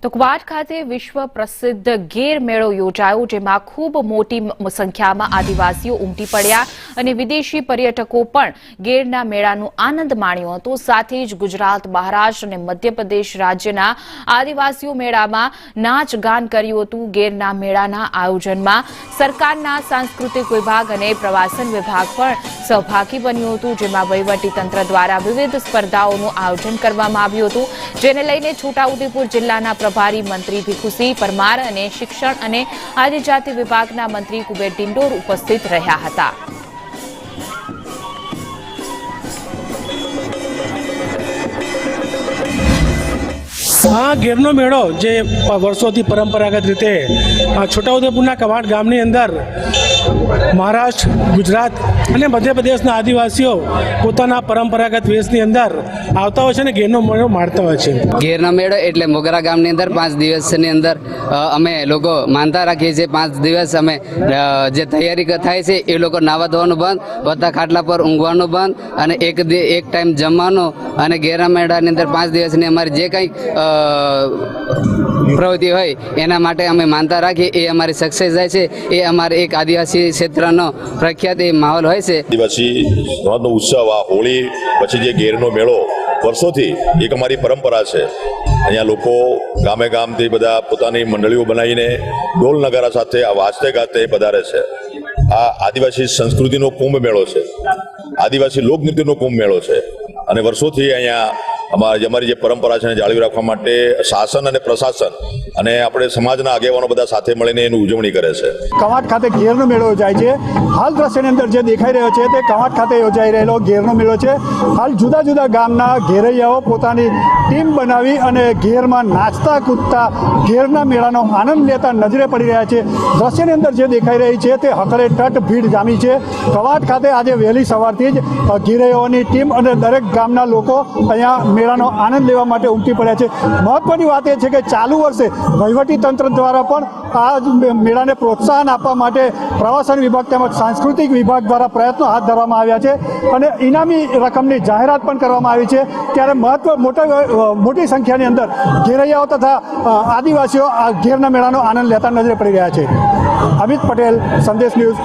તો ક્વાડ ખાતે વિશ્વ પ્રસિદ્ધ ગેર મેળો યોજાયો, જેમાં ખૂબ મોટી સંખ્યામાં આદિવાસીઓ ઉમટી પડ્યા અને વિદેશી પર્યટકો પણ ગેરના મેળાનો આનંદ માણ્યો હતો। સાથે જ ગુજરાત, મહારાષ્ટ્ર અને મધ્યપ્રદેશ રાજ્યના આદિવાસીઓ મેળામાં નાચ ગાન કર્યું હતું। ગેરના મેળાના આયોજનમાં સરકારના સાંસ્કૃતિક વિભાગ અને પ્રવાસન વિભાગ પણ સહભાગી બન્યું હતું, જેમાં વહીવટીતંત્ર દ્વારા વિવિધ સ્પર્ધાઓનું આયોજન કરવામાં આવ્યું હતું, જેને લઈને છોટાઉદેપુર જિલ્લાના પ્રભારી મંત્રી ભીખુસિંહ પરમાર અને શિક્ષણ અને આદિજાતિ વિભાગના મંત્રી કુબેર ડિંડોર ઉપસ્થિત રહ્યા હતા। આ ગેરનો મેળો જે વર્ષોથી પરંપરાગત રીતે છોટાઉદેપુરના કવાડ ગામની અંદર મહારાષ્ટ્ર, ગુજરાત અને મધ્યપ્રદેશના આદિવાસીઓ પોતાના પરંપરાગત વેશની અંદર આવતા હોય છે અને ગેરનો મેળો માણતા હોય છે। ગેરનો મેળો એટલે મોગરા ગામની અંદર 5 દિવસની અંદર અમે લોકો માનતા રાખીએ છીએ। 5 દિવસ અમે જે તૈયારી થાય છે એ લોકો નાવા ધોવાનું બંધ, બધા ખાટલા પર ઊંઘવાનું બંધ અને એક ટાઈમ જમવાનું, અને ગેરના મેળાની અંદર 5 દિવસની અમારી જે કંઈ પ્રવૃત્તિ હોય એના માટે અમે માનતા રાખીએ, એ અમારી સક્સેસ જાય છે। એ અમારે એક આદિવાસી ક્ષેત્રનો પ્રખ્યાત એ માહોલ હોય છે। આદિવાસી સમાજનો ઉત્સવ આ હોળી પછી જે ગેરનો મેળો વર્ષોથી એક અમારી પરંપરા છે। અહીંયા લોકો ગામે ગામથી બધા પોતાની મંડળીઓ બનાવીને ઢોલ નગારા સાથે આ વાજતે ગાતે પધારે છે। આ આદિવાસી સંસ્કૃતિનો કુંભ મેળો છે, આદિવાસી લોકનૃત્યનો કુંભ મેળો છે, અને વર્ષોથી અહીંયા અમારી જે પરંપરા છે એને જાળવી રાખવા માટે શાસન અને પ્રશાસન અને આપણે સમાજના આગેવાનો બધા સાથે મળીને એની ઉજવણી કરે છે। કવાડ ખાતે ગેરનો મેળો યોજાય છે। હાલ દ્રશ્યની અંદર જે દેખાઈ રહ્યો છે તે કવાડ ખાતે યોજાઈ રહેલો ગેરનો મેળો છે। હાલ જુદા જુદા ગામના ઘેરૈયાઓ પોતાની ટીમ બનાવી અને ઘેરમાં નાચતા કૂદતા ઘેરના મેળાનો આનંદ લેતા નજરે પડી રહ્યા છે। દ્રશ્યની અંદર જે દેખાઈ રહી છે તે હકલે તટ ભીડ જામી છે। કવાડ ખાતે આજે વહેલી સવારથી જ ઘેરૈયાઓની ટીમ અને દરેક ગામના લોકો અહીંયા મેળાનો આનંદ લેવા માટે ઉમટી પડ્યા છે। મહત્વની વાત એ છે કે ચાલુ વર્ષે વહીવટી તંત્ર દ્વારા પણ આ મેળાને પ્રોત્સાહન આપવા માટે પ્રવાસન વિભાગ તેમજ સાંસ્કૃતિક વિભાગ દ્વારા પ્રયત્નો હાથ ધરવામાં આવ્યા છે અને ઇનામી રકમની જાહેરાત પણ કરવામાં આવી છે। ત્યારે મોટી સંખ્યાની અંદર ઘેરૈયાઓ તથા આદિવાસીઓ આ ઘેરના મેળાનો આનંદ લેતા નજરે પડી રહ્યા છે। અમિત પટેલ, સંદેશ ન્યૂઝ।